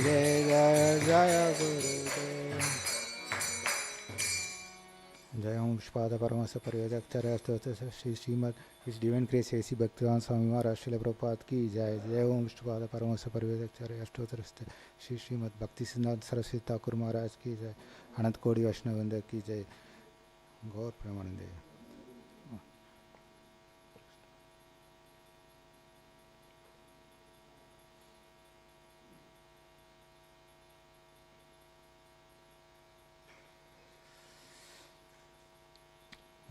जय जय जय गुरुदेव। जय ओम पुष्पाद परमहंस परिव्राजकाचार्य श्री श्रीमद इस divine grace AC Bhaktivedanta Swami Maharaj Srila Prabhupada की जय। जय ओम पुष्पाद परमहंस परिव्राजकाचार्य अष्टोत्तर श्री श्रीमद भक्ति सिद्धांत सरस्वती ठाकुर महाराज की जय। अनंत कोटि वैष्णववृंद की जय। गौर प्रेमानंदे।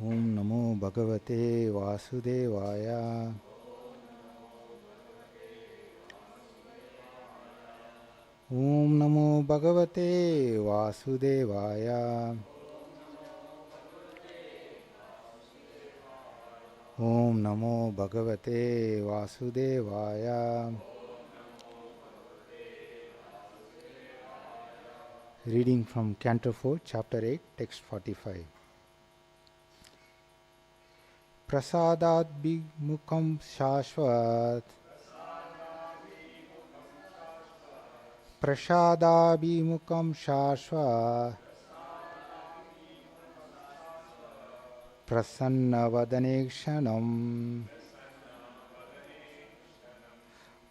ओम नमो भगवते वासुदेवाय। ओम नमो भगवते वासुदेवाय। ओम नमो भगवते वासुदेवाय। Reading from Canto 4, Chapter 8, Text 45. प्रसादाद विमुखम शाश्वत। प्रसादाभिमुखम शाश्वत। प्रसन्नवदने क्षणम्।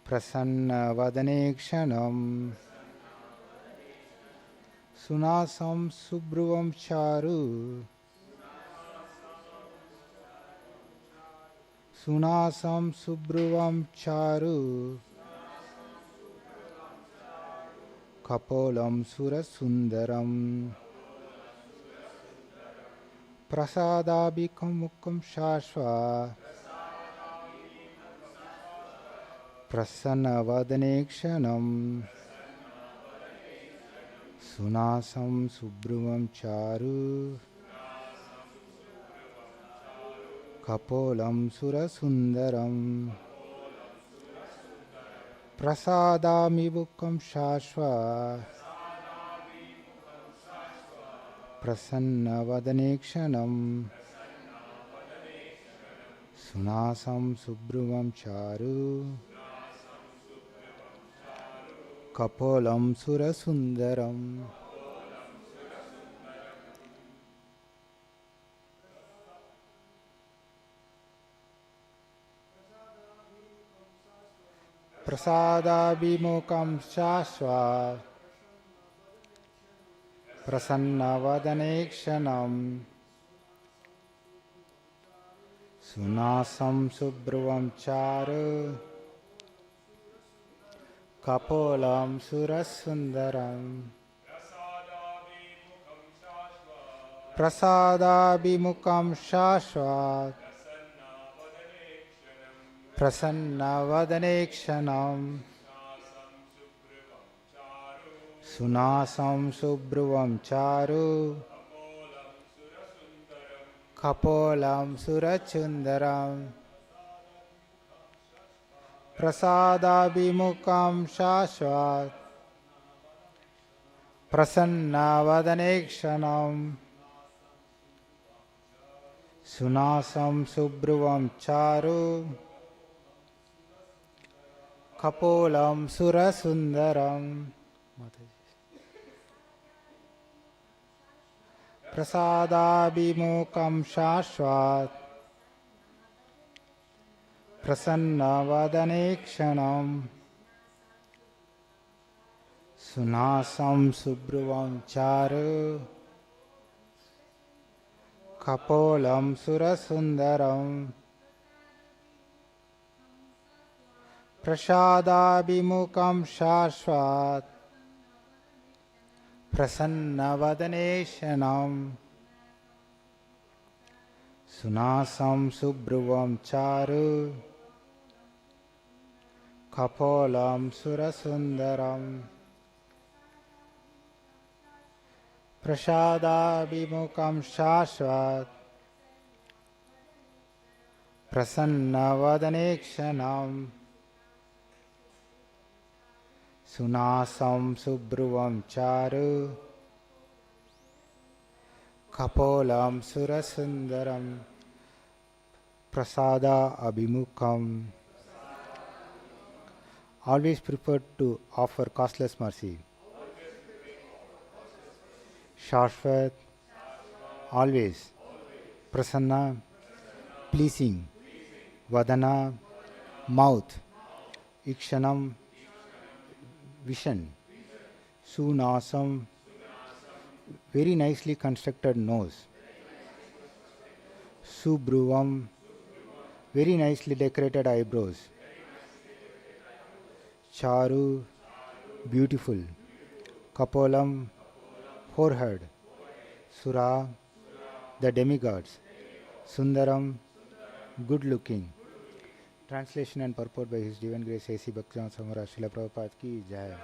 प्रसन्नवदने क्षणम्। सुनासं सुब्रुवं चारु। सुनासं सुब्रुवं चारु। कपोलं सुरसुन्दरम्। प्रसादाभिमुखं शाश्वत। प्रसन्नवदने क्षणम्। सुनासं सुब्रुवं चारु। कपोलं सुरसुन्दरम्। प्रसादाभिमुखं शाश्वत। प्रसन्नवदने क्षणम्। सुनासं सुब्रुवं चारु। कपोलं सुरसुन्दरम्। प्रसादाभिमुखं शाश्वत। प्रसन्नवदने क्षणम्। सुनासं सुब्रुवं चारु। कपोलं सुरसुन्दरम्। प्रसादाभिमुखं शाश्वत। प्रसन्नवदने क्षणम्। सुनासं सुब्रुवं चारु। कपोलं सुरसुन्दरम्। प्रसादाभिमुखं शाश्वत। प्रसन्नवदने क्षणम्। सुनासं सुब्रुवं चारु। कपोलं सुरसुन्दरम्। प्रसादाभिमुखं शाश्वत। प्रसन्नवदने क्षणम्। सुनासं सुब्रुवं चारु। कपोलं सुरसुन्दरम्। प्रसादाभिमुखं शाश्वत। प्रसन्नवदने क्षणम्। सुनासं सुब्रुवं चारु। कपोलं सुरसुन्दरम्। प्रसादाभिमुखं शाश्वत। प्रसन्नवदने क्षणम्। सुनासं सुब्रुवं चारु। कपोलं सुरसुन्दरम्। प्रसादाभिमुखं always prepared to offer costless mercy. Shashvat, always. Prasanna, pleasing. Vadana, mouth. Ikshanam, vision. Sunasam, very nicely constructed nose. Subruvam, very nicely decorated eyebrows. Charu, beautiful. Kapolam, forehead. Sura, the demigods. Sundaram, good looking. Translation and purport by His Divine Grace A.C. Bhaktivedanta Swami Maharaj Srila Prabhupada ki Jai.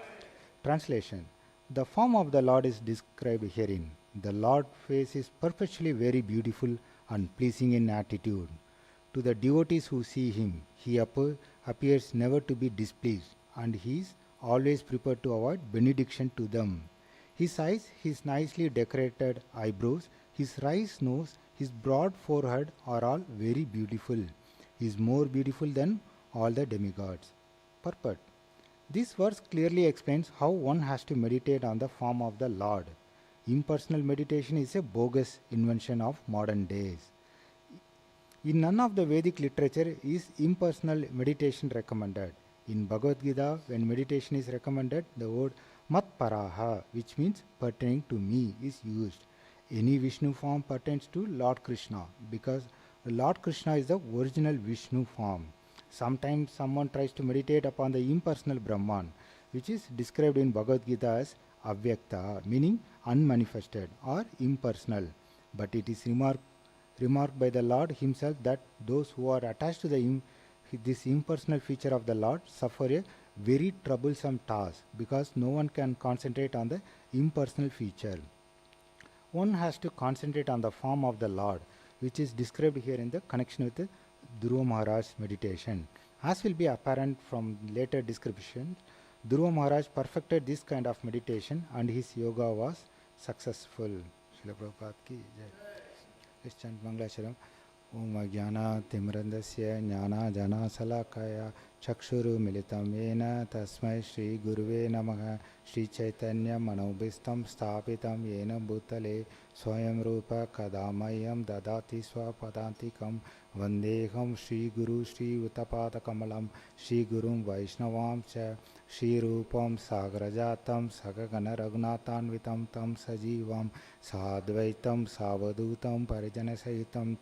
Translation. The form of the Lord is described herein. The Lord's face is perpetually very beautiful and pleasing in attitude. To the devotees who see him, he appears never to be displeased, and he is always prepared to avoid benediction to them. His eyes, his nicely decorated eyebrows, his raised nose, his broad forehead are all very beautiful. He is more beautiful than all the demigods. Purport. This verse clearly explains how one has to meditate on the form of the Lord. Impersonal meditation is a bogus invention of modern days. In none of the Vedic literature is impersonal meditation recommended. In Bhagavad Gita, when meditation is recommended, the word Mat Paraha, which means pertaining to me, is used. Any Vishnu form pertains to Lord Krishna because Lord Krishna is the original Vishnu form. Sometimes someone tries to meditate upon the impersonal Brahman, which is described in Bhagavad Gita as Avyakta, meaning unmanifested or impersonal. But it is remarked by the Lord himself that those who are attached to this impersonal feature of the Lord suffer a very troublesome task because no one can concentrate on the impersonal feature. One has to concentrate on the form of the Lord, which is described here in the connection with the Dhruva Maharaj's meditation. As will be apparent from later descriptions, Dhruva Maharaj perfected this kind of meditation and his yoga was successful. Srila Prabhupada ki jai. Let's chant Mangalacharam. Om Ajnana Timrandasya Jnana Jana Salakaya Chakshuru Militam Yena Tasmai Shri Guruve Namaha Shri Chaitanya Manobhistam Sthapitam Yena Bhutale Swayam Rupa Kadamayam Dadati Swapadantikam Vandeham Shri Guru Shri Uttapada Kamalam Shri Gurum Vaishnavam Cha Shri Rupam Sagrajatam Sagagana Raghunatanvitam Tam Sajivam Sadvaitam Savadutam Parijana Sahitam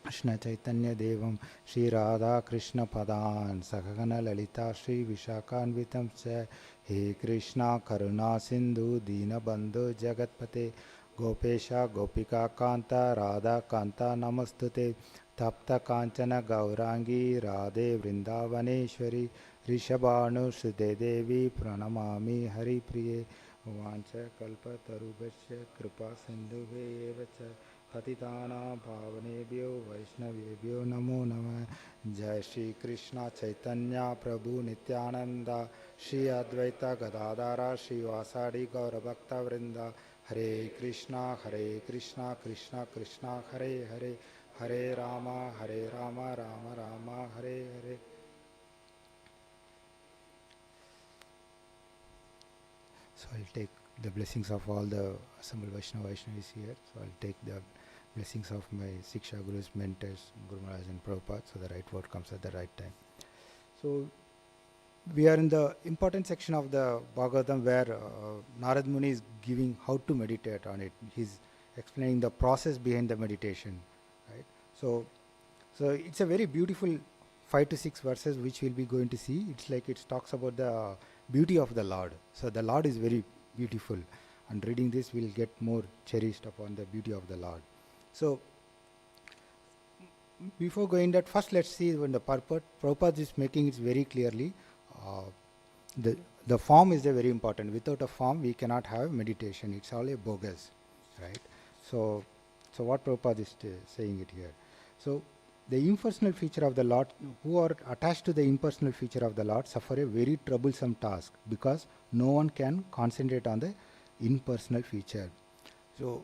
Krishna Chaitanya Devam Shri Radha Krishna Padan Sakagana Lalita Shri Vishakhanvitam Cha He Krishna Karuna Sindhu Dina Bandhu Jagatpate Gopesha Gopika Kanta Radha Kanta Namastute Tapta Kanchana Gaurangi Radhe Vrindavaneshwari Rishabhanu Shude Devi Pranamami Hari Priye Vancha Kalpa Tarubhasya Kripa Sindhu Vevacha Patitana Bhavanebhyo Vaishnavebhyo Namo Namah. Jai Shri Krishna Chaitanya Prabhu Nityananda Shri Advaita Gadadara Shri Vasadi Gaura Bhakta Vrinda Hare Krishna Krishna Krishna Hare Hare Hare Rama Rama Rama Hare Hare. So I'll take the blessings of all the assembled Vaishnavis here. So I'll take the blessings of my Siksha Gurus, mentors, Guru Maharaj and Prabhupada, so the right word comes at the right time. So we are in the important section of the Bhagavatam where Narad Muni is giving how to meditate on it. He's explaining the process behind the meditation. Right? So it's a very beautiful 5 to 6 verses which we'll be going to see. It's like it talks about the beauty of the Lord. So the Lord is very beautiful, and reading this we'll get more cherished upon the beauty of the Lord. So before going that, first let's see when the purport. Prabhupada is making it very clearly. The form is very important. Without a form we cannot have meditation. It's all a bogus, right? So what Prabhupada is saying it here. So the impersonal feature of the Lord, who are attached to the impersonal feature of the Lord, suffer a very troublesome task because no one can concentrate on the impersonal feature. So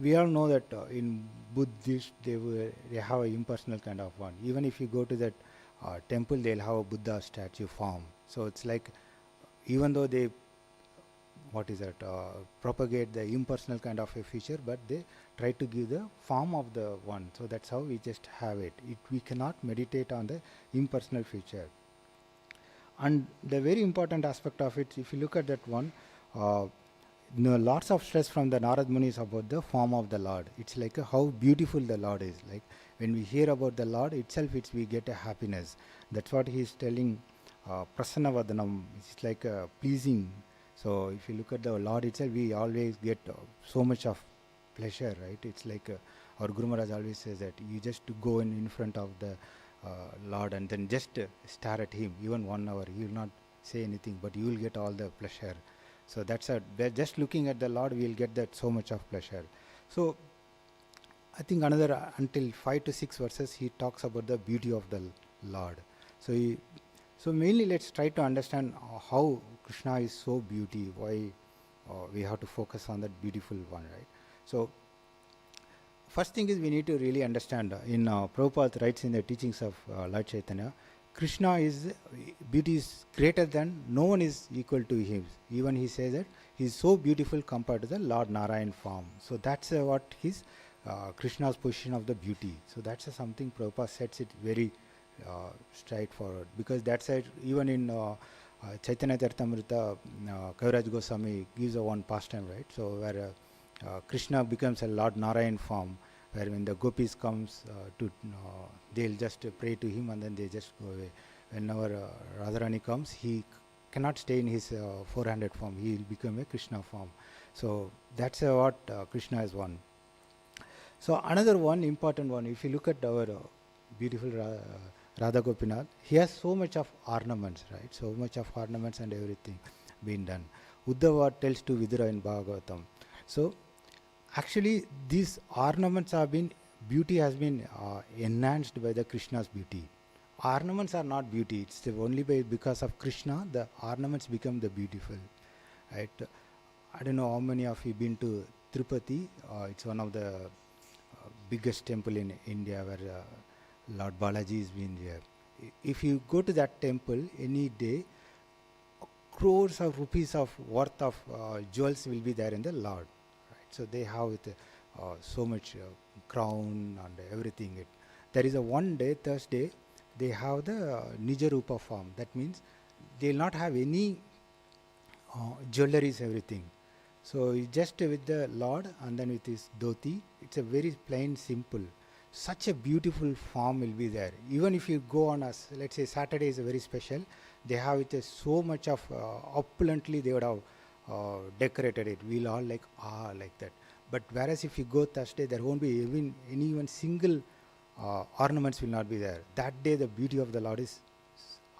we all know that in Buddhist they have an impersonal kind of one. Even if you go to that temple, they'll have a Buddha statue form. So it's like, even though they propagate the impersonal kind of a feature, but they try to give the form of the one. So that's how we just have it. We cannot meditate on the impersonal feature. And the very important aspect of it, if you look at that one, lots of stress from the Narad Muni is about the form of the Lord. It's like how beautiful the Lord is. Like when we hear about the Lord itself, we get a happiness. That's what he is telling. Prasanna Vadanam. It's like pleasing. So if you look at the Lord itself, we always get so much of pleasure, right? It's like our Guru Maharaj always says that you just go in front of the Lord and then just stare at him even 1 hour. He will not say anything, but you will get all the pleasure. So that's just looking at the Lord, we will get that so much of pleasure. So I think another until 5 to 6 verses he talks about the beauty of the Lord. So mainly let's try to understand how Krishna is so beauty, why we have to focus on that beautiful one, right? So first thing is we need to really understand, in Prabhupada writes in the teachings of Lord Chaitanya, Krishna is, beauty is greater than, no one is equal to him. Even he says that he is so beautiful compared to the Lord Narayan form. So that's what his Krishna's position of the beauty. So that's something Prabhupada sets it very straightforward, because that's even in Chaitanya Charitamrita, Kaviraj Goswami gives a one pastime, right? So where Krishna becomes a Lord Narayan form, where when the gopis comes they'll just pray to him and then they just go away. Whenever Radharani comes, he cannot stay in his 400 form. He will become a Krishna form. So that's what Krishna is one. So another one important one, if you look at our beautiful Radha Gopinath, he has so much of ornaments, right? So much of ornaments and everything being done. Uddhava tells to Vidura in Bhagavatam. So actually these ornaments have been, beauty has been enhanced by the Krishna's beauty. Ornaments are not beauty, it's only because of Krishna the ornaments become the beautiful, right? I don't know how many of you been to Tirupati. It's one of the biggest temple in India where Lord Balaji has been there. If you go to that temple any day, crores of rupees of worth of jewels will be there in the Lord. So they have with so much crown and everything. There is a one day, Thursday, they have the Nija Rupa form. That means they will not have any jewelries, everything. So just with the Lord and then with his dhoti, it's a very plain, simple. Such a beautiful form will be there. Even if you go on let's say Saturday is a very special, they have it so much of opulently they would have decorated it. We'll all like that. But whereas if you go Thursday, there won't be even single ornaments will not be there. That day the beauty of the Lord is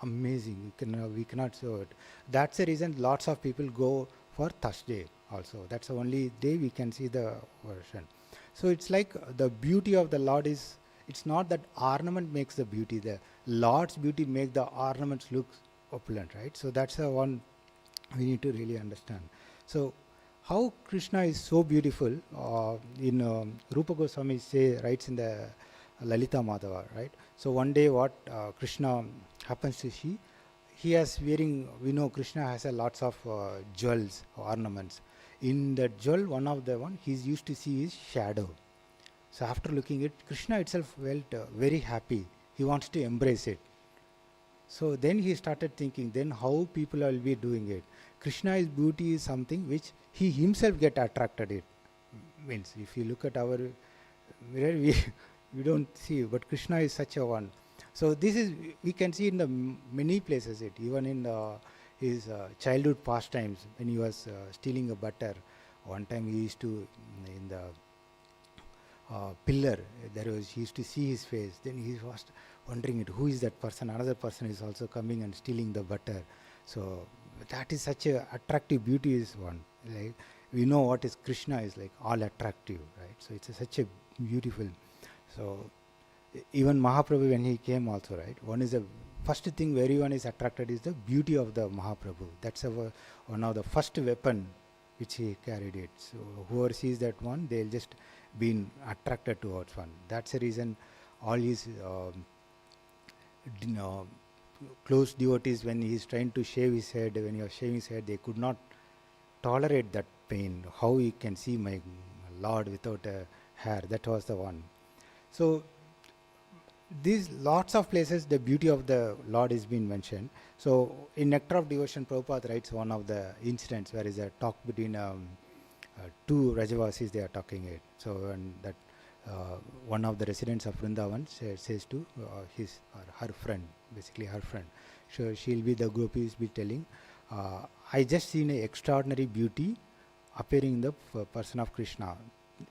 amazing. We cannot show it. That's the reason lots of people go for Thursday also. That's the only day we can see the version. So it's like the beauty of the Lord is, it's not that ornament makes the beauty. The Lord's beauty makes the ornaments look opulent, right? So that's the one we need to really understand. So how Krishna is so beautiful, in Rupa Goswami writes in the Lalita Madhava, right? So one day what Krishna happens to see, he has wearing, we know Krishna has a lots of jewels, ornaments. In that jewel, one of the one, he's used to see his shadow. So after looking at Krishna itself felt very happy. He wants to embrace it. So then he started thinking, then how people will be doing it. Krishna's beauty is something which he himself get attracted it. Means if you look at our mirror, we don't see, but Krishna is such a one. So this is, we can see in the many places it, even in his childhood pastimes, when he was stealing a butter. One time he used to, in the pillar, he used to see his face. Then he was wondering who is that person. Another person is also coming and stealing the butter. So that is such a attractive beauty is one. Like we know what is Krishna is like, all attractive, right? So it's such a beautiful. So even Mahaprabhu when he came also, right? One is the first thing where everyone is attracted is the beauty of the Mahaprabhu. That's one of the first weapon which he carried it. So whoever sees that one, they'll just be attracted towards one. That's the reason all his close devotees, when he is trying to shave his head, when he was shaving his head, they could not tolerate that pain. How you can see my Lord without a hair? That was the one. So these lots of places the beauty of the Lord is being mentioned. So in Nectar of Devotion, Prabhupada writes one of the incidents where is a talk between two Rajavasis, they are talking it. So and that one of the residents of Vrindavan says to his or her friend, basically her friend, so she'll be the gopis be telling, I just seen an extraordinary beauty appearing in the person of Krishna.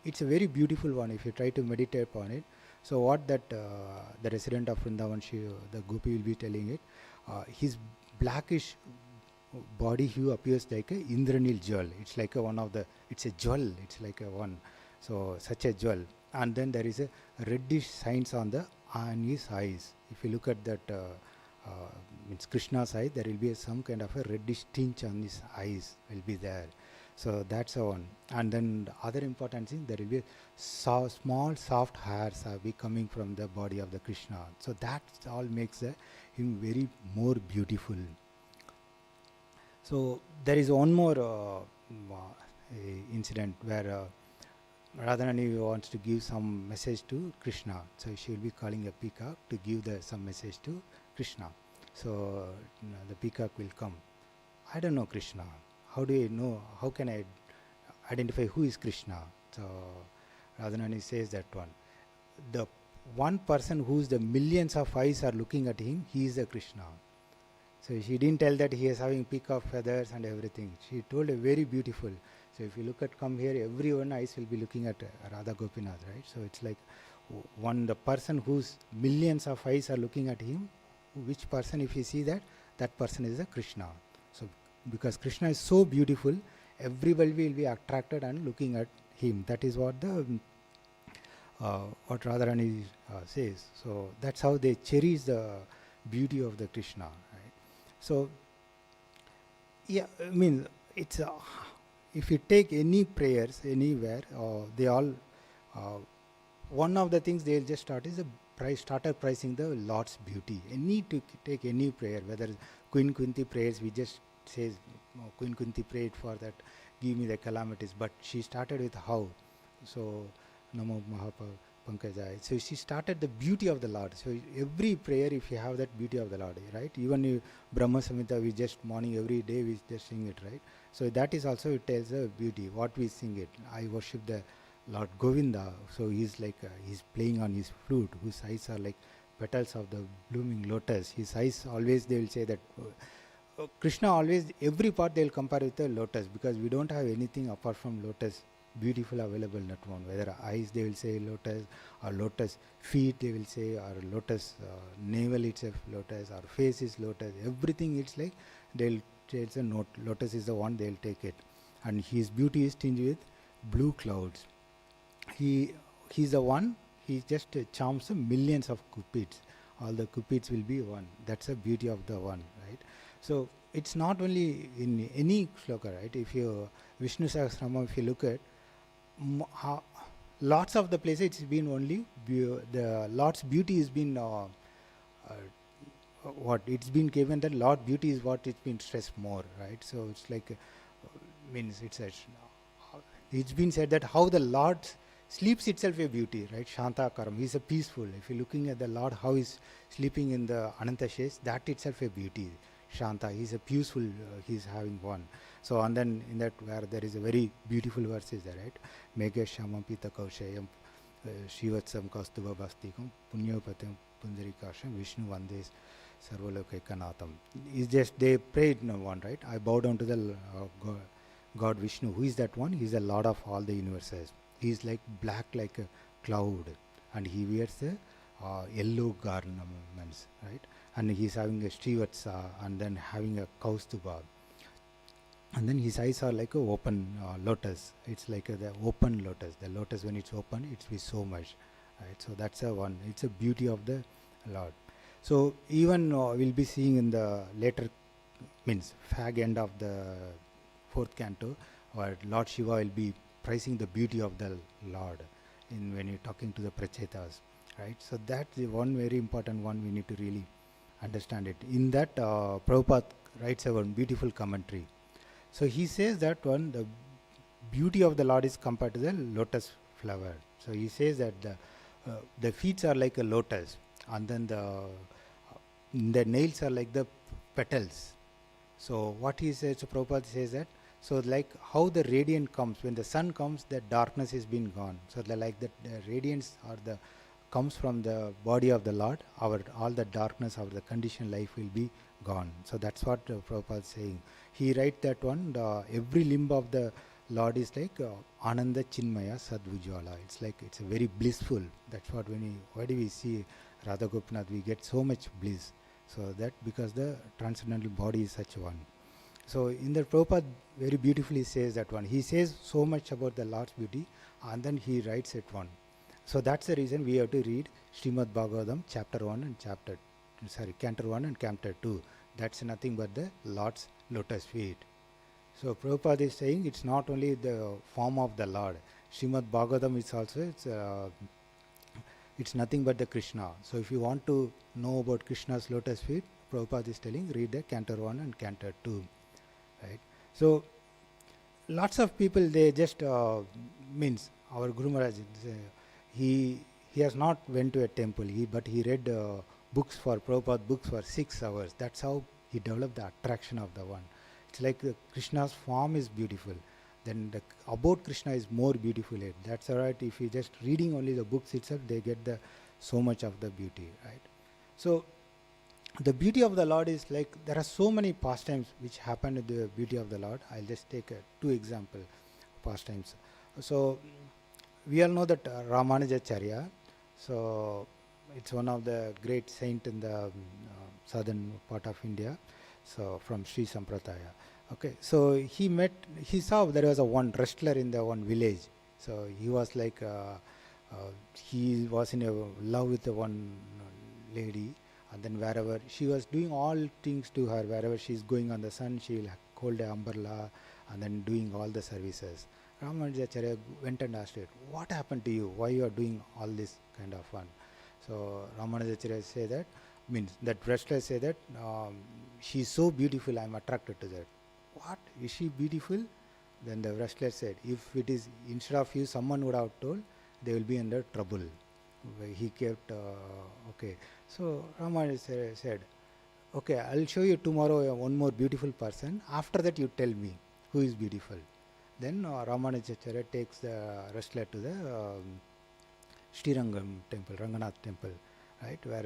It's a very beautiful one if you try to meditate upon it. So what that the resident of Vrindavan, the gopi will be telling it, his blackish body hue appears like a Indranil jewel. It's like a one of the, it's a jewel, it's like a one, so such a jewel. And then there is a reddish signs on his eyes. If you look at that means Krishna's eye, there will be some kind of a reddish tinge on his eyes will be there. So that's a one. And then the other important thing, there will be small soft hairs be coming from the body of the Krishna. So that all makes him very more beautiful. So there is one more incident where Radharani wants to give some message to Krishna. So she will be calling a peacock to give some message to Krishna. So the peacock will come. I don't know Krishna. How do I know? How can I identify who is Krishna? So Radharani says that one. The one person whose the millions of eyes are looking at him, he is the Krishna. So she didn't tell that he is having peacock feathers and everything. She told a very beautiful. So if you look at, come here, everyone eyes will be looking at Radha Gopinath, right? So it's like the person whose millions of eyes are looking at him, which person, if you see that, that person is a Krishna. So because Krishna is so beautiful, everybody will be attracted and looking at him. That is what what Radharani says. So that's how they cherish the beauty of the Krishna, right? So yeah, I mean, it's if you take any prayers anywhere, they all one of the things they'll just start is started pricing the Lord's beauty. Any to take any prayer, whether Queen Kunti prayers, we just says Queen Kunti prayed for that, give me the calamities, but she started with how. So Namo Pankajaya. So she started the beauty of the Lord. So every prayer, if you have that beauty of the Lord, right? Even if Brahma Samhita, we just morning every day we just sing it, right? So that is also, it tells the beauty. What we sing it. I worship the Lord Govinda. So he's like he's playing on his flute, whose eyes are like petals of the blooming lotus. His eyes always, they will say that Krishna always, every part they will compare with the lotus, because we don't have anything apart from lotus beautiful available, not one. Whether eyes they will say lotus, or lotus feet they will say, or lotus navel itself lotus, or face is lotus. Everything it's like they'll say it's a note. Lotus is the one, they'll take it. And his beauty is tinged with blue clouds. He's the one, he just charms the millions of cupids. All the cupids will be one. That's the beauty of the one, right? So it's not only in any shloka, right? If you Vishnu Sahasranama, if you look at lots of the places, it's been only the Lord's beauty has been what it's been given, that Lord beauty is what it's been stressed more, right? So it's like means it's been said that how the Lord sleeps itself a beauty, right? Shanta Karam, he's a peaceful. If you're looking at the Lord, how he's sleeping in the Ananta Shesh, that itself a beauty. Shanta, he's a peaceful, he's having one. So and then in that where there is a very beautiful verse is there, right? Megha Shamam Pita Kaushayam Shivatsam Kastuva Bastikam Punyopatam Pundarikasham Vishnu Vandes Sarvalokekanatham. It's just they prayed no one, right? I bow down to the God Vishnu. Who is that one? He is the Lord of all the universes. He is like black like a cloud, and he wears the yellow garments, right? And he is having a Srivatsa, and then having a Kaustuba. And then his eyes are like a open lotus. It's like the open lotus. The lotus, when it's open, it's with so much, right? So that's a one. It's a beauty of the Lord. So even we'll be seeing in the later, means fag end of the 4th canto, where Lord Shiva will be praising the beauty of the Lord when you're talking to the Prachetas, right? So that's the one very important one we need to really understand it. In that, Prabhupada writes a one beautiful commentary. So he says that one, the beauty of the Lord is compared to the lotus flower. So he says that the feet are like a lotus, and then the nails are like the petals. So what he says, so Prabhupada says that, so like how the radiant comes, when the sun comes, the darkness has been gone. So like the radiance or the comes from the body of the Lord, all the darkness of the conditioned life will be gone. So that's what Prabhupada is saying. He writes that one, every limb of the Lord is like Ananda Chinmaya Sadvujwala. It's like, it's a very blissful. That's what why do we see Radha Gopinath, we get so much bliss. So that because the transcendental body is such one. So in the Prabhupada very beautifully says that one. He says so much about the Lord's beauty, and then he writes it one. So that's the reason we have to read Srimad Bhagavatam chapter 1 and canto 1 and canto 2. That's nothing but the Lord's lotus feet. So Prabhupada is saying it's not only the form of the Lord. Srimad Bhagavatam is also, it's nothing but the Krishna. So if you want to know about Krishna's lotus feet, Prabhupada is telling, read the canto 1 and canto 2. Right? So lots of people, they just means our Guru Maharaj, he has not went to a temple, but he read books for Prabhupada, books for 6 hours. That's how he developed the attraction of the one. It's like Krishna's form is beautiful. Then about Krishna is more beautiful. That's all right. If you just reading only the books itself, they get so much of the beauty, right? So the beauty of the Lord is like, there are so many pastimes which happen with the beauty of the Lord. I'll just take 2 example pastimes. So we all know that Ramanujacharya, so it's one of the great saint in the southern part of India, so from Sri Sampradaya. Okay, so he saw there was one wrestler in the one village. So he was like, he was in a love with the one lady, and then wherever she was doing all things to her, wherever she's going on the sun, she will hold an umbrella and then doing all the services. Ramanujacharya went and asked her, what happened to you? Why you are doing all this kind of fun? So Ramanujacharya say that, means that wrestler say that, she's so beautiful, I'm attracted to that. What? Is she beautiful? Then the wrestler said, if it is instead of you, someone would have told, they will be under trouble. He kept, okay. So Ramanujacharya said, okay, I'll show you tomorrow one more beautiful person. After that, you tell me who is beautiful. Then Ramanujacharya takes the wrestler to the Srirangam temple, Ranganath temple, right, where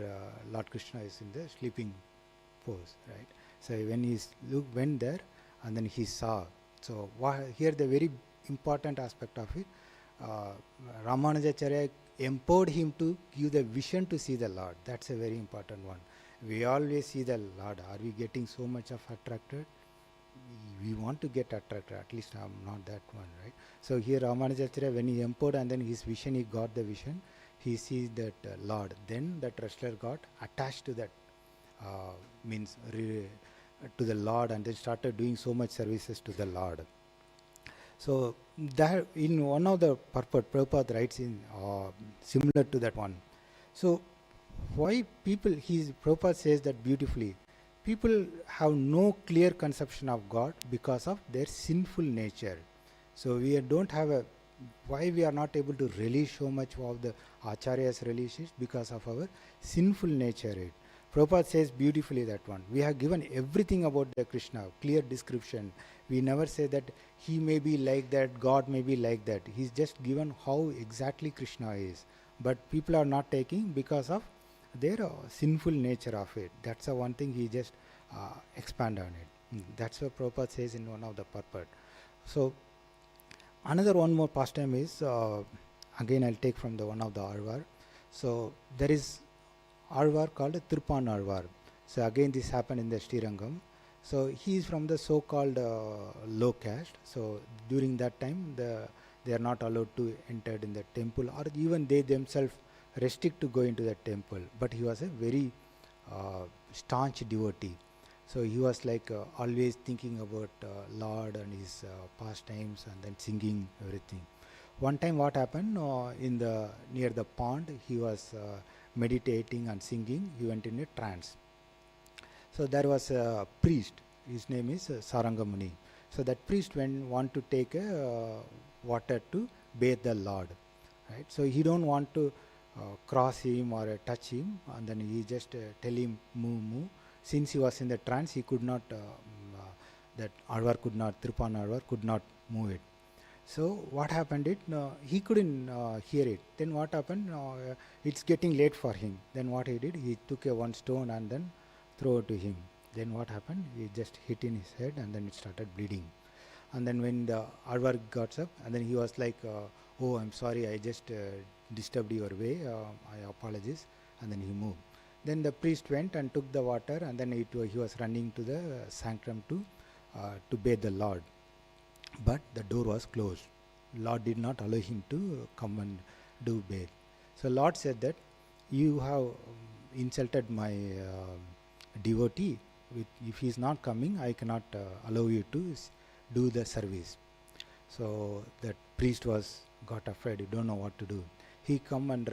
Lord Krishna is in the sleeping pose, right. So when he went there, and then he saw. So here the very important aspect of it, Ramanujacharya empowered him to give the vision to see the Lord. That's a very important one. We always see the Lord. Are we getting so much of attracted? We want to get attracted. At least I'm not that one, right? So here Ramanujacharya, when he empowered and then his vision, he got the vision. He sees that Lord. Then that wrestler got attached to that, means to the Lord, and then started doing so much services to the Lord. So that in one of the purport, Prabhupada writes in similar to that one. So why people, Prabhupada says that beautifully, people have no clear conception of God because of their sinful nature. So we don't have why we are not able to relish so much of the Acharya's relishes, because of our sinful nature. Prabhupada says beautifully that one. We have given everything about the Krishna, clear description. We never say that he may be like that, God may be like that. He's just given how exactly Krishna is. But people are not taking because of their sinful nature of it. That's the one thing he just expand on it. That's what Prabhupada says in one of the purport. So another one more pastime is, again I'll take from the one of the Alvar. So there is Alvar called Tirpan Alvar. So again this happened in the Srirangam. So he is from the so-called low caste. So during that time they are not allowed to enter in the temple, or even they themselves restrict to go into the temple. But he was a very staunch devotee. So he was like always thinking about Lord and his pastimes, and then singing everything. One time what happened, near the pond, he was meditating and singing. He went in a trance. So there was a priest, his name is Sarangamuni. So that priest want to take water to bathe the Lord, right? So he don't want to cross him or touch him, and then he just tell him move, move. Since he was in the trance, he could not, that Alvar could not, Tirupan Alvar could not move it. So what happened, he couldn't hear it. Then what happened, it's getting late for him. Then what he did, he took one stone and then throw it to him. Then what happened, he just hit in his head and then it started bleeding. And then when the Alvar got up, and then he was like, oh, I'm sorry, I just disturbed your way, I apologize. And then he moved. Then the priest went and took the water, and then he was running to the sanctum to bathe the Lord. But the door was closed. Lord did not allow him to come and do bathe. So Lord said that you have insulted my devotee. If he is not coming, I cannot allow you to do the service. So that priest got afraid. He don't know what to do. He come and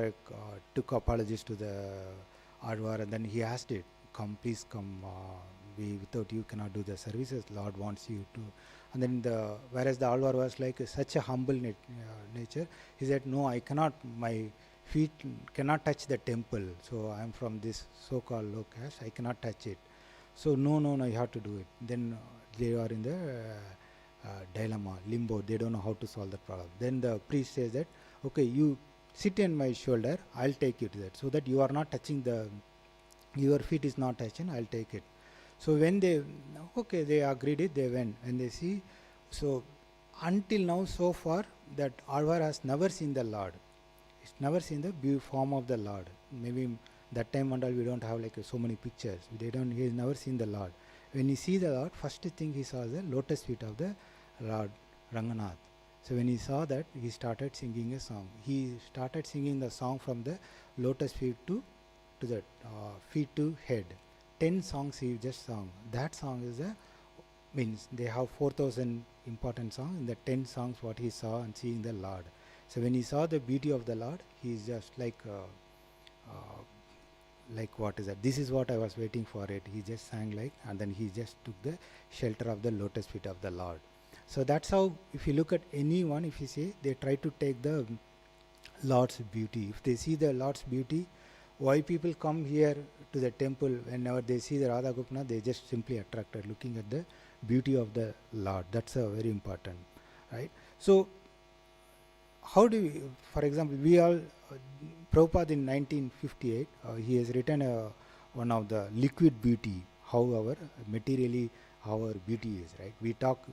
took apologies to the Alvar, and then he asked it, come, please come. Without you cannot do the services. Lord wants you to. And then whereas the Alvar was like such a humble nature, he said, no, I cannot, my feet cannot touch the temple. So I am from this so-called low caste, I cannot touch it. So no, you have to do it. Then they are in the dilemma, limbo. They don't know how to solve the problem. Then the priest says that, okay, you sit on my shoulder, I'll take you to that. So that you are not touching your feet is not touching, I'll take it. So when they agreed it, they went and they see. So until now, so far, that Alvar has never seen the Lord. He's never seen the form of the Lord. Maybe that time and all we don't have like so many pictures. He's never seen the Lord. When he see the Lord, first thing he saw the lotus feet of the Lord Ranganath. So when he saw that, he started singing a song. He started singing the song from the lotus feet to the feet to head. 10 songs he just sung. That song is means they have 4,000 important songs. In the 10 songs what he saw and seeing the Lord. So when he saw the beauty of the Lord, he is just like what is that? This is what I was waiting for it. He just sang like, and then he just took the shelter of the lotus feet of the Lord. So that's how, if you look at anyone, if you say, they try to take the Lord's beauty. If they see the Lord's beauty, why people come here to the temple, whenever they see the Radha Gopinath, they just simply attracted looking at the beauty of the Lord. That's very important, right? So how do we, for example, we all, Prabhupada in 1958, he has written one of the liquid beauty, however, materially our beauty is, right?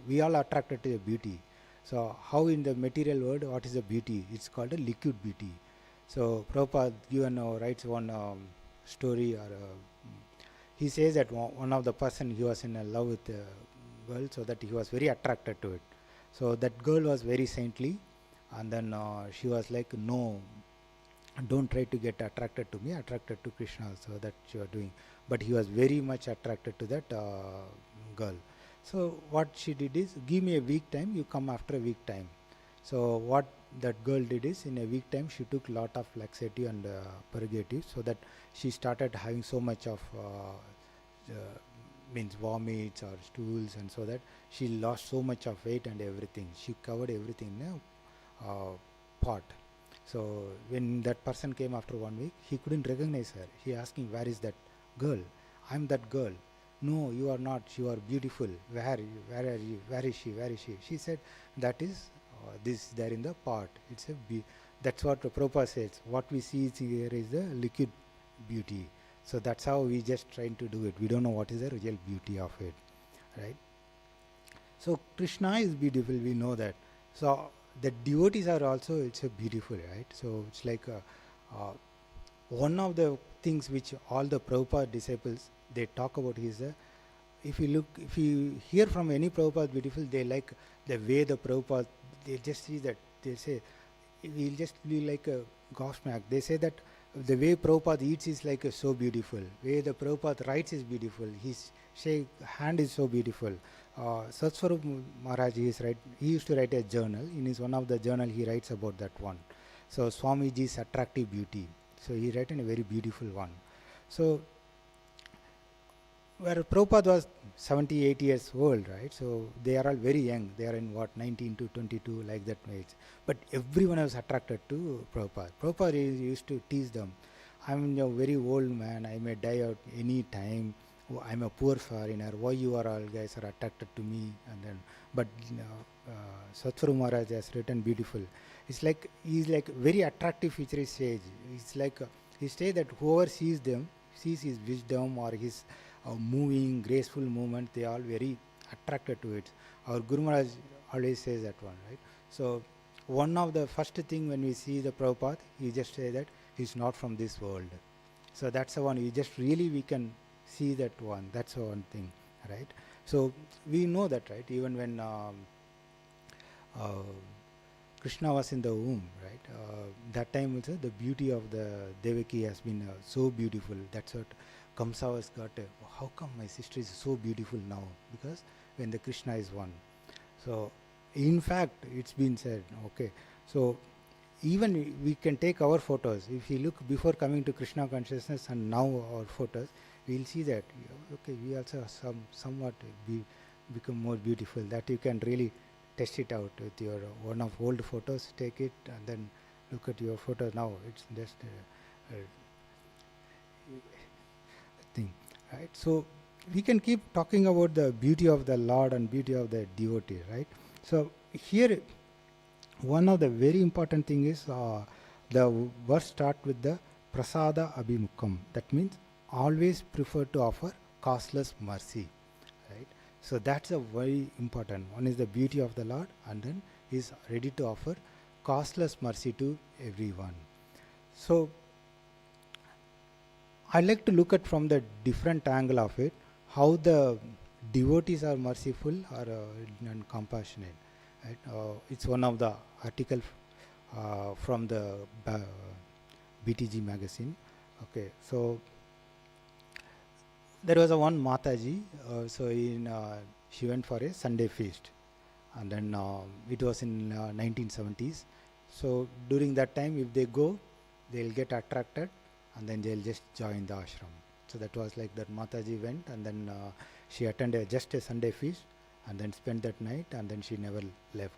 We all attracted to the beauty. So how in the material world, what is the beauty? It's called a liquid beauty. So Prabhupada writes one story, or he says that one of the person, he was in love with a girl, so that he was very attracted to it. So that girl was very saintly, and then she was like, no, don't try to get attracted to me, attracted to Krishna, so that you are doing. But he was very much attracted to that girl. So what she did is, give me a week time, you come after a week time. So what that girl did is, in a week time she took lot of laxative and purgative, so that she started having so much of means vomits or stools, and so that she lost so much of weight and everything. She covered everything in a pot. So when that person came after 1 week, he couldn't recognize her. He asking, where is that girl? I'm that girl. No, you are not. You are beautiful. Where are you? Where is she? Where is she? She said, that is this there in the pot. It's that's what Prabhupada says. What we see here is the liquid beauty. So that's how we just trying to do it. We don't know what is the real beauty of it, right? So Krishna is beautiful. We know that. So the devotees are also, it's a beautiful, right? So it's like one of the things which all the Prabhupada disciples, they talk about is if you hear from any Prabhupada beautiful, they like the way the Prabhupada, they just see that, they say, we'll just be like a gobsmacked. They say that the way Prabhupada eats is like so beautiful. Way the Prabhupada writes is beautiful. His hand is so beautiful. Satswarup Maharaj, he used to write a journal. In his one of the journal, he writes about that one. So Swamiji's attractive beauty. So he written a very beautiful one. So where Prabhupada was 78 years old, right? So they are all very young. They are in what, 19 to 22, like that age. But everyone was attracted to Prabhupada. Prabhupada used to tease them. I'm a very old man. I may die out any time. I'm a poor foreigner. Why you are all guys are attracted to me? And then, but Satsvaru Maharaj has written beautiful. It's like he's like very attractive futurist sage. It's like he says that whoever sees them, sees his wisdom or his moving, graceful movement, they are very attracted to it. Our Guru Maharaj always says that one, right? So one of the first thing when we see the Prabhupada, he just say that he's not from this world. So that's the one, we just really we can see that one, that's the one thing, right? So we know that, right? Even when Krishna was in the womb, right? That time also the beauty of the Devaki has been so beautiful. That's what Kamsa has got. How come my sister is so beautiful now? Because when the Krishna is one. So in fact, it's been said, okay. So even we can take our photos. If you look before coming to Krishna consciousness and now our photos, we'll see that, okay, we also somewhat become more beautiful. That you can really test it out with your one of old photos, take it and then look at your photo now. It's just a thing, right? So we can keep talking about the beauty of the Lord and beauty of the devotee, right? So here one of the very important thing is the verse start with the prasada abhimukam. That means always prefer to offer costless mercy, right? So that's a very important one. Is the beauty of the Lord, and then is ready to offer costless mercy to everyone. So I like to look at from the different angle of it, how the devotees are merciful or and compassionate. Right? It's one of the article from the BTG magazine. Okay, so there was a one Mataji. She went for a Sunday feast, and then it was in 1970s. So during that time, if they go, they'll get attracted, and then they'll just join the ashram. So that was like that Mataji went, and then she attended just a Sunday feast, and then spent that night, and then she never left.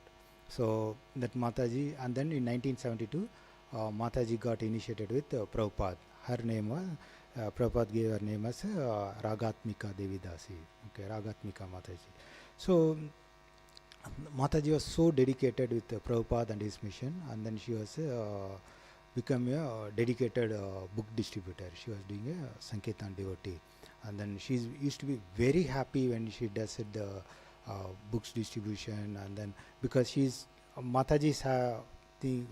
So that Mataji, and then in 1972, Mataji got initiated with Prabhupada. Her name was, Prabhupada gave her name as Ragatmika Devidasi. Okay, Ragatmika Mataji. So Mataji was so dedicated with Prabhupada and his mission, and then she was become a dedicated book distributor. She was doing a Sankirtan devotee, and then she used to be very happy when she does it, the books distribution, and then because she's Mataji's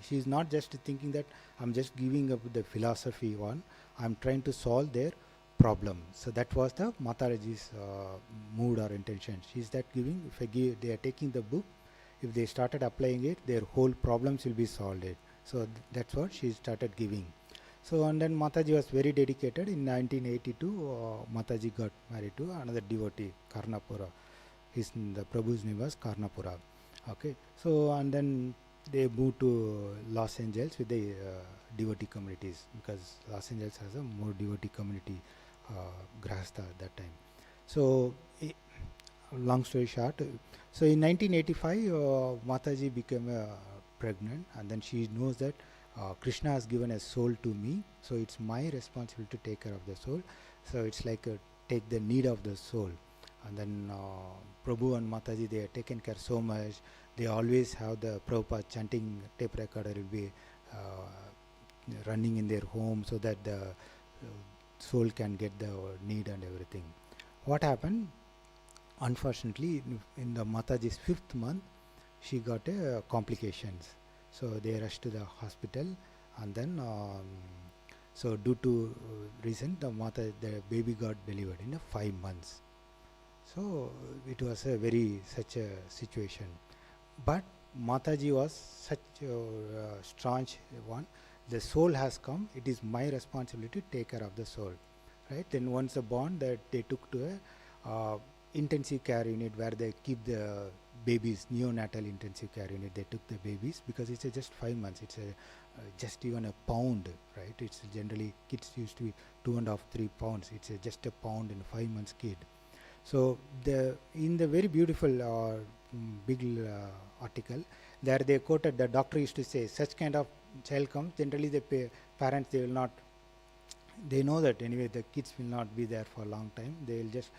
she's not just thinking that I'm just giving up the philosophy one, I'm trying to solve their problem. So that was the Mataji's mood or intention. She's that giving, if I give, they are taking the book, if they started applying it, their whole problems will be solved. So that's what she started giving. So and then Mataji was very dedicated. In 1982, Mataji got married to another devotee, Karnapura. The Prabhu's name was Karnapura. Okay, so and then they moved to Los Angeles with the devotee communities, because Los Angeles has a more devotee community, Grahastha at that time. So long story short, so in 1985 Mataji became pregnant, and then she knows that Krishna has given a soul to me, so it's my responsibility to take care of the soul. So it's like take the need of the soul. And then Prabhu and Mataji, they are taken care so much. They always have the Prabhupada chanting tape recorder will be running in their home, so that the soul can get the need and everything. What happened? Unfortunately, in the Mataji's 5th month, she got complications. So they rushed to the hospital, and then so due to reason, the baby got delivered in 5 months. So it was a very such a situation. But Mataji was such a staunch one. The soul has come. It is my responsibility to take care of the soul, right? Then once the born, that they took to a intensive care unit where they keep the babies, neonatal intensive care unit. They took the babies because it's just 5 months. It's just even a pound, right? It's generally kids used to be 2.5, 3 pounds. It's just a pound in a 5 months kid. So in the very beautiful big article, there they quoted the doctor used to say, such kind of child comes, generally the parents, they will not, they know that anyway the kids will not be there for a long time. They will just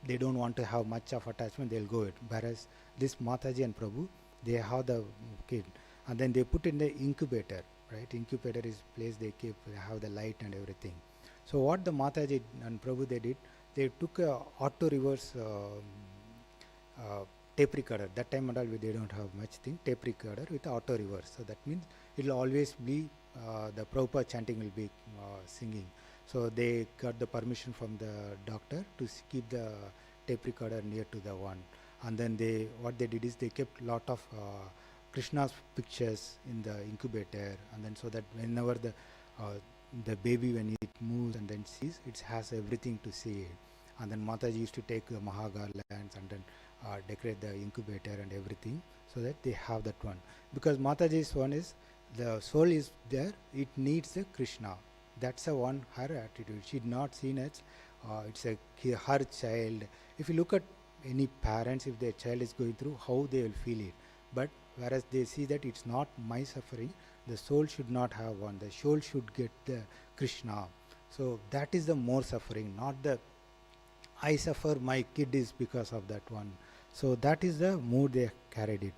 they don't want to have much of attachment, they'll go it. Whereas this Mataji and Prabhu, they have the kid and then they put in the incubator, right? Incubator is place they keep, they have the light and everything. So what the Mataji and Prabhu they did, they took a auto reverse tape recorder. That time and all they don't have much thing, tape recorder with auto reverse. So that means it will always be the Prabhupada chanting will be singing. So they got the permission from the doctor to keep the tape recorder near to the one. And then what they did is they kept lot of Krishna's pictures in the incubator, and then so that whenever the baby, when it moves and then sees, it has everything to see. And then Mataji used to take the Mahagarlands and then decorate the incubator and everything, so that they have that one. Because Mataji's one is, the soul is there, it needs the Krishna. That's a one, her attitude. She'd not seen it. It's her child. If you look at any parents, if their child is going through, how they will feel it. But whereas they see that it's not my suffering, the soul should not have one. The soul should get the Krishna. So that is the more suffering, not the I suffer, my kid is because of that one. So that is the mood they carried it.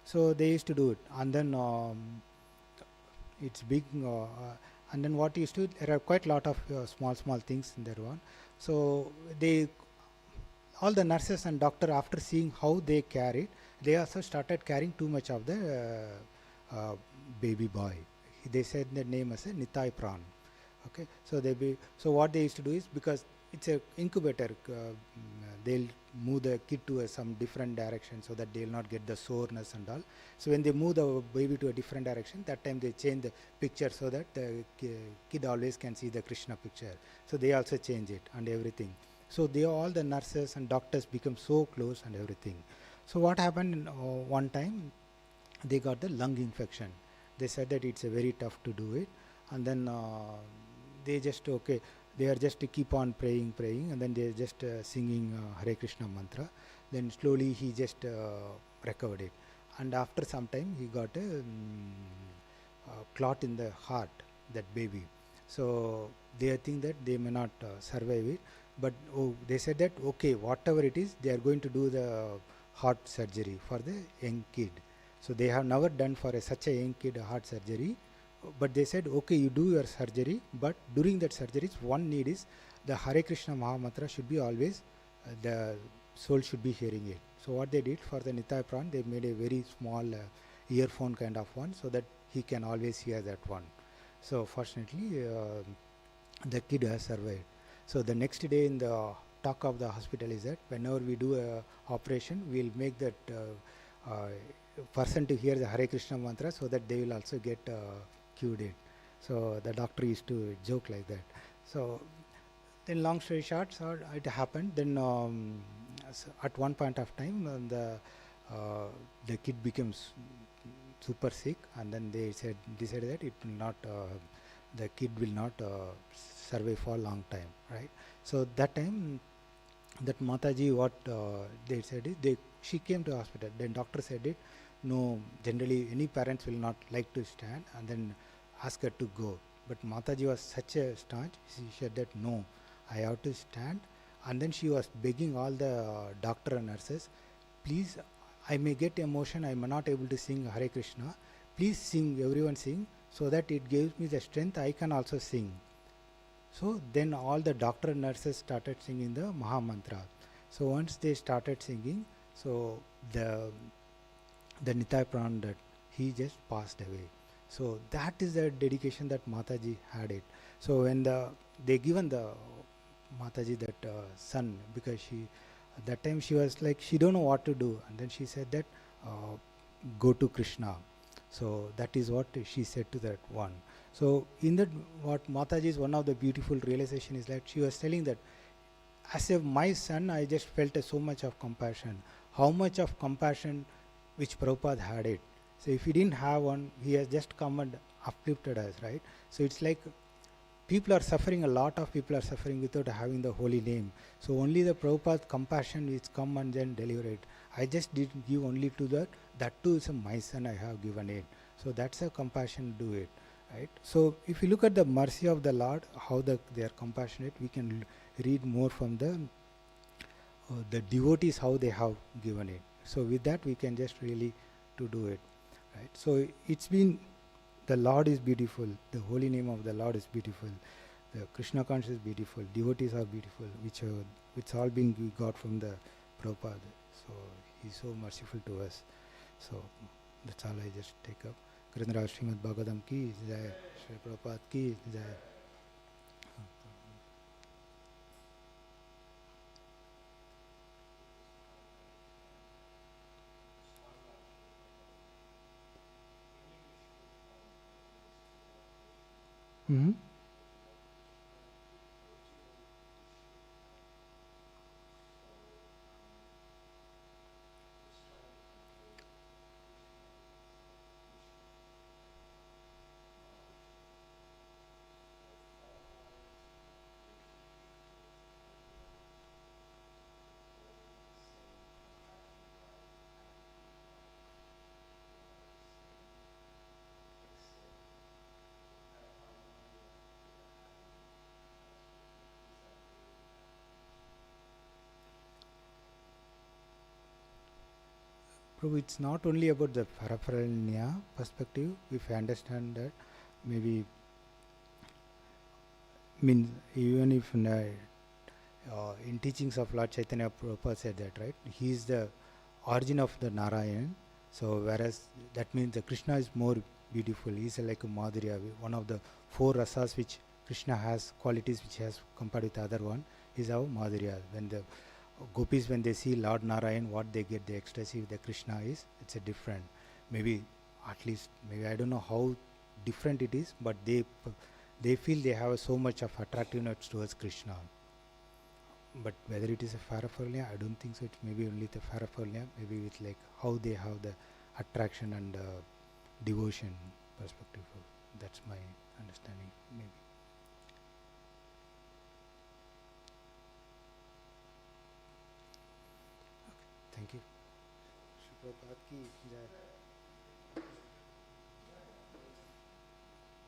So they used to do it, and then it's big. And then what used to, there are quite a lot of small things in that one. So all the nurses and doctor, after seeing how they carried, they also started carrying too much of the baby boy. They said the name as a Nitai Pran. Okay, so what they used to do is, because it's a incubator, they'll move the kid to some different direction so that they'll not get the soreness and all. So when they move the baby to a different direction, that time they change the picture so that the kid always can see the Krishna picture. So they also change it and everything. So all the nurses and doctors become so close and everything. So what happened, one time they got the lung infection. They said that it's very tough to do it, and then they just they are just to keep on praying, and then they are just singing Hare Krishna mantra. Then slowly he just recovered it, and after some time he got a clot in the heart, that baby. So they think that they may not survive it, but they said that okay, whatever it is, they are going to do the heart surgery for the young kid. So they have never done for such a young kid a heart surgery. But they said, okay, you do your surgery, but during that surgery, one need is the Hare Krishna Mahamantra should be always, the soul should be hearing it. So what they did for the Nitai Pran, they made a very small earphone kind of one, so that he can always hear that one. So fortunately, the kid has survived. So the next day in the talk of the hospital is that whenever we do a operation, we'll make that person to hear the Hare Krishna mantra, so that they will also get cured it. So the doctor used to joke like that. So then long story short, so it happened. Then so at one point of time, the kid becomes super sick, and then they decided that it will not, the kid will not survive for a long time, right? So that time, that Mataji, what they said is, she came to hospital. Then doctor said it, no, generally any parents will not like to stand, and then ask her to go. But Mataji was such a staunch, she said that no, I have to stand. And then she was begging all the doctor and nurses, please, I may get emotion, I may not able to sing Hare Krishna, please sing, everyone sing, so that it gives me the strength, I can also sing. So then all the doctor and nurses started singing the Maha Mantra. So once they started singing, so the Nitai Pran, that he just passed away. So that is the dedication that Mataji had it. So when they given the Mataji that son, because at that time she was like, she don't know what to do, and then she said that go to Krishna. So that is what she said to that one. So in that, what Mataji is one of the beautiful realization is that she was telling that as if my son, I just felt so much of compassion. how much of compassion which Prabhupada had it. So if he didn't have one, he has just come and uplifted us, right? So it's like people are suffering, a lot of people are suffering without having the holy name. So only the Prabhupada compassion is come and then deliver it. I just didn't give only to that too is my son I have given it. So that's a compassion do it, right? So if you look at the mercy of the Lord, how they are compassionate, we can read more from the devotees how they have given it. So with that we can just really to do it, right? So it's been, the Lord is beautiful, the holy name of the Lord is beautiful, the Krishna consciousness is beautiful, devotees are beautiful, which all being we got from the Prabhupada. So he's so merciful to us. So that's all I just take up. Krishna Ashtami Bhagavatam ki jai, Shri Prabhupada ki jai. Mm-hmm. Prabhu, it's not only about the paraphernalia perspective. If I understand that, maybe means even if in teachings of Lord Chaitanya, Prabhupada said that, right? He is the origin of the Narayan. So whereas that means the Krishna is more beautiful. He is like a Madhurya, one of the four rasas which Krishna has, qualities which has compared with the other one is our Madhurya. When the gopis, when they see Lord Narayan, what they get, the ecstasy with the Krishna is, it's a different. Maybe at least, maybe I don't know how different it is, but they feel they have so much of attractiveness towards Krishna. But whether it is a paraphernalia, I don't think so. It's maybe only the paraphernalia, maybe with like how they have the attraction and devotion perspective. That's my understanding, maybe. Thank you. Shri Prabhupada ki jai.